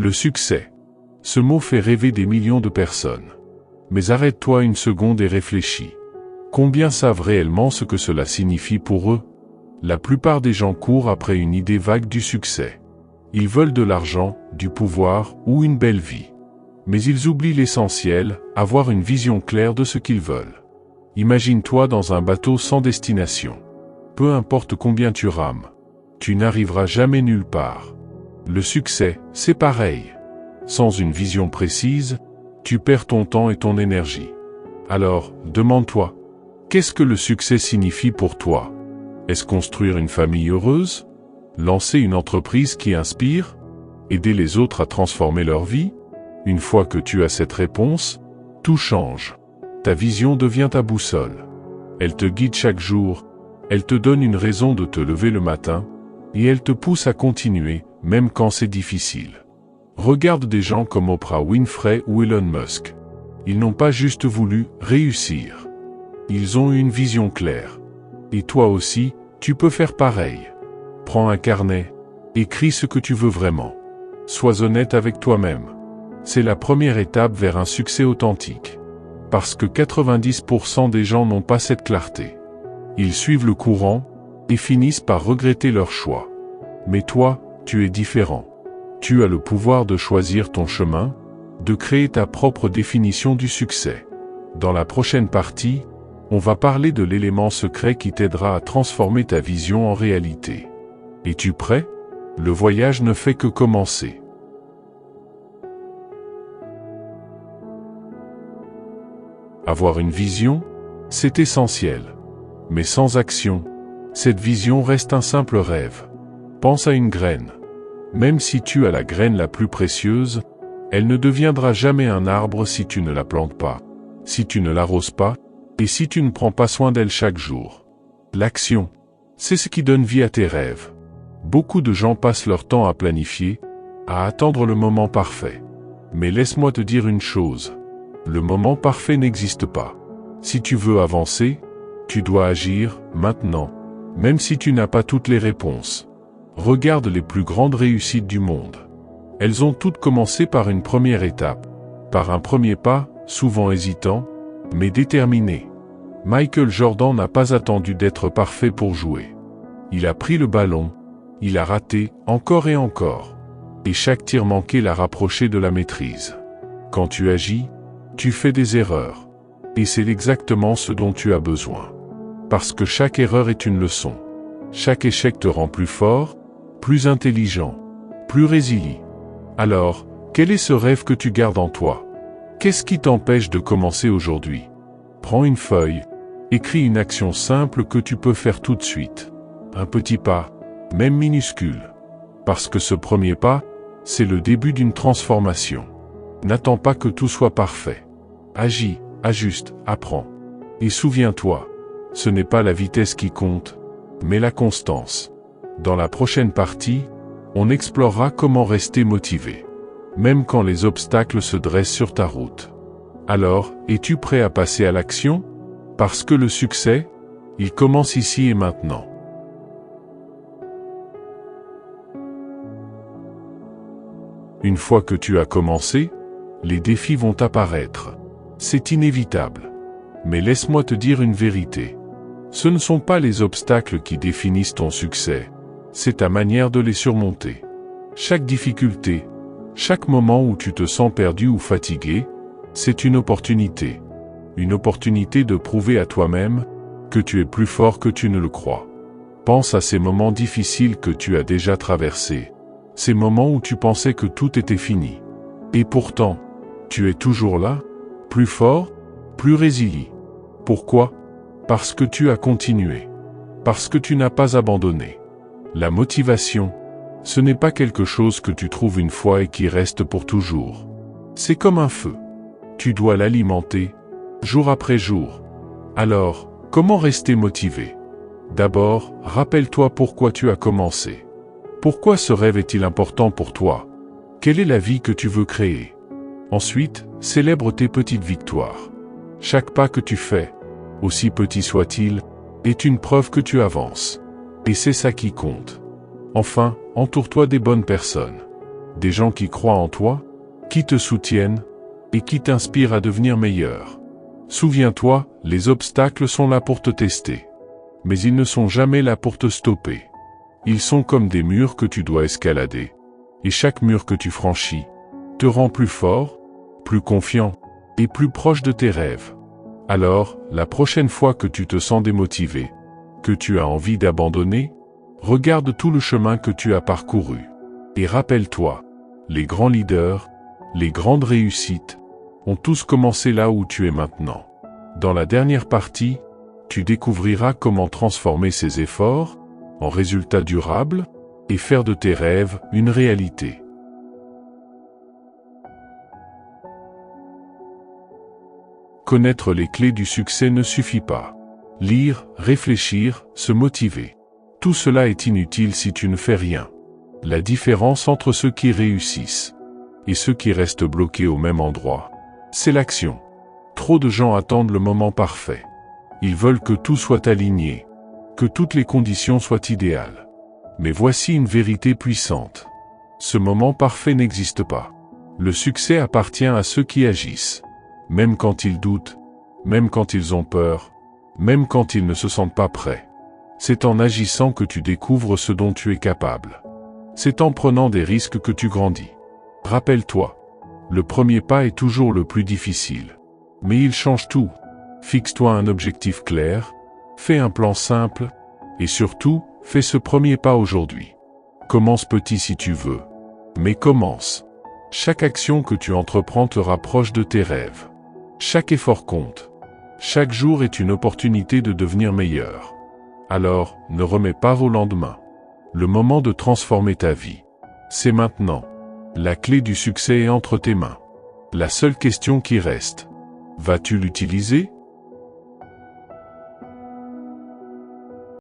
Le succès. Ce mot fait rêver des millions de personnes. Mais arrête-toi une seconde et réfléchis. Combien savent réellement ce que cela signifie pour eux? La plupart des gens courent après une idée vague du succès. Ils veulent de l'argent, du pouvoir ou une belle vie. Mais ils oublient l'essentiel, avoir une vision claire de ce qu'ils veulent. Imagine-toi dans un bateau sans destination. Peu importe combien tu rames, tu n'arriveras jamais nulle part. Le succès, c'est pareil. Sans une vision précise, tu perds ton temps et ton énergie. Alors, demande-toi, qu'est-ce que le succès signifie pour toi? Est-ce construire une famille heureuse? Lancer une entreprise qui inspire? Aider les autres à transformer leur vie? Une fois que tu as cette réponse, tout change. Ta vision devient ta boussole. Elle te guide chaque jour, elle te donne une raison de te lever le matin, et elle te pousse à continuer, même quand c'est difficile. Regarde des gens comme Oprah Winfrey ou Elon Musk. Ils n'ont pas juste voulu réussir. Ils ont eu une vision claire. Et toi aussi, tu peux faire pareil. Prends un carnet, écris ce que tu veux vraiment. Sois honnête avec toi-même. C'est la première étape vers un succès authentique. Parce que 90% des gens n'ont pas cette clarté. Ils suivent le courant et finissent par regretter leur choix. Mais toi, tu es différent. Tu as le pouvoir de choisir ton chemin, de créer ta propre définition du succès. Dans la prochaine partie, on va parler de l'élément secret qui t'aidera à transformer ta vision en réalité. Es-tu prêt? Le voyage ne fait que commencer. Avoir une vision, c'est essentiel. Mais sans action, cette vision reste un simple rêve. Pense à une graine. Même si tu as la graine la plus précieuse, elle ne deviendra jamais un arbre si tu ne la plantes pas, si tu ne l'arroses pas, et si tu ne prends pas soin d'elle chaque jour. L'action, c'est ce qui donne vie à tes rêves. Beaucoup de gens passent leur temps à planifier, à attendre le moment parfait. Mais laisse-moi te dire une chose. Le moment parfait n'existe pas. Si tu veux avancer, tu dois agir, maintenant, même si tu n'as pas toutes les réponses. Regarde les plus grandes réussites du monde. Elles ont toutes commencé par une première étape, par un premier pas, souvent hésitant, mais déterminé. Michael Jordan n'a pas attendu d'être parfait pour jouer. Il a pris le ballon, il a raté, encore et encore. Et chaque tir manqué l'a rapproché de la maîtrise. Quand tu agis, tu fais des erreurs. Et c'est exactement ce dont tu as besoin. Parce que chaque erreur est une leçon. Chaque échec te rend plus fort, plus intelligent, plus résilient. Alors, quel est ce rêve que tu gardes en toi? Qu'est-ce qui t'empêche de commencer aujourd'hui? Prends une feuille, écris une action simple que tu peux faire tout de suite. Un petit pas, même minuscule. Parce que ce premier pas, c'est le début d'une transformation. N'attends pas que tout soit parfait. Agis, ajuste, apprends. Et souviens-toi, ce n'est pas la vitesse qui compte, mais la constance. Dans la prochaine partie, on explorera comment rester motivé, même quand les obstacles se dressent sur ta route. Alors, es-tu prêt à passer à l'action? Parce que le succès, il commence ici et maintenant. Une fois que tu as commencé, les défis vont apparaître. C'est inévitable. Mais laisse-moi te dire une vérité. Ce ne sont pas les obstacles qui définissent ton succès, c'est ta manière de les surmonter. Chaque difficulté, chaque moment où tu te sens perdu ou fatigué, c'est une opportunité. Une opportunité de prouver à toi-même que tu es plus fort que tu ne le crois. Pense à ces moments difficiles que tu as déjà traversés, ces moments où tu pensais que tout était fini. Et pourtant, tu es toujours là, plus fort, plus résilient. Pourquoi? Parce que tu as continué. Parce que tu n'as pas abandonné. La motivation, ce n'est pas quelque chose que tu trouves une fois et qui reste pour toujours. C'est comme un feu. Tu dois l'alimenter, jour après jour. Alors, comment rester motivé? D'abord, rappelle-toi pourquoi tu as commencé. Pourquoi ce rêve est-il important pour toi? Quelle est la vie que tu veux créer? Ensuite, célèbre tes petites victoires. Chaque pas que tu fais, aussi petit soit-il, est une preuve que tu avances. Et c'est ça qui compte. Enfin, entoure-toi des bonnes personnes. des gens qui croient en toi, qui te soutiennent, et qui t'inspirent à devenir meilleur. Souviens-toi, les obstacles sont là pour te tester. Mais ils ne sont jamais là pour te stopper. Ils sont comme des murs que tu dois escalader. Et chaque mur que tu franchis te rend plus fort, plus confiant, et plus proche de tes rêves. Alors, la prochaine fois que tu te sens démotivé, que tu as envie d'abandonner, regarde tout le chemin que tu as parcouru. Et rappelle-toi, les grands leaders, les grandes réussites, ont tous commencé là où tu es maintenant. Dans la dernière partie, tu découvriras comment transformer ces efforts en résultats durables et faire de tes rêves une réalité. Connaître les clés du succès ne suffit pas. Lire, réfléchir, se motiver. Tout cela est inutile si tu ne fais rien. La différence entre ceux qui réussissent et ceux qui restent bloqués au même endroit, c'est l'action. Trop de gens attendent le moment parfait. Ils veulent que tout soit aligné, que toutes les conditions soient idéales. Mais voici une vérité puissante. Ce moment parfait n'existe pas. Le succès appartient à ceux qui agissent. Même quand ils doutent, même quand ils ont peur, même quand ils ne se sentent pas prêts. C'est en agissant que tu découvres ce dont tu es capable. C'est en prenant des risques que tu grandis. Rappelle-toi, le premier pas est toujours le plus difficile. Mais il change tout. Fixe-toi un objectif clair, fais un plan simple, et surtout, fais ce premier pas aujourd'hui. Commence petit si tu veux. Mais commence. Chaque action que tu entreprends te rapproche de tes rêves. Chaque effort compte. Chaque jour est une opportunité de devenir meilleur. Alors, ne remets pas au lendemain. Le moment de transformer ta vie, c'est maintenant. La clé du succès est entre tes mains. La seule question qui reste, vas-tu l'utiliser ?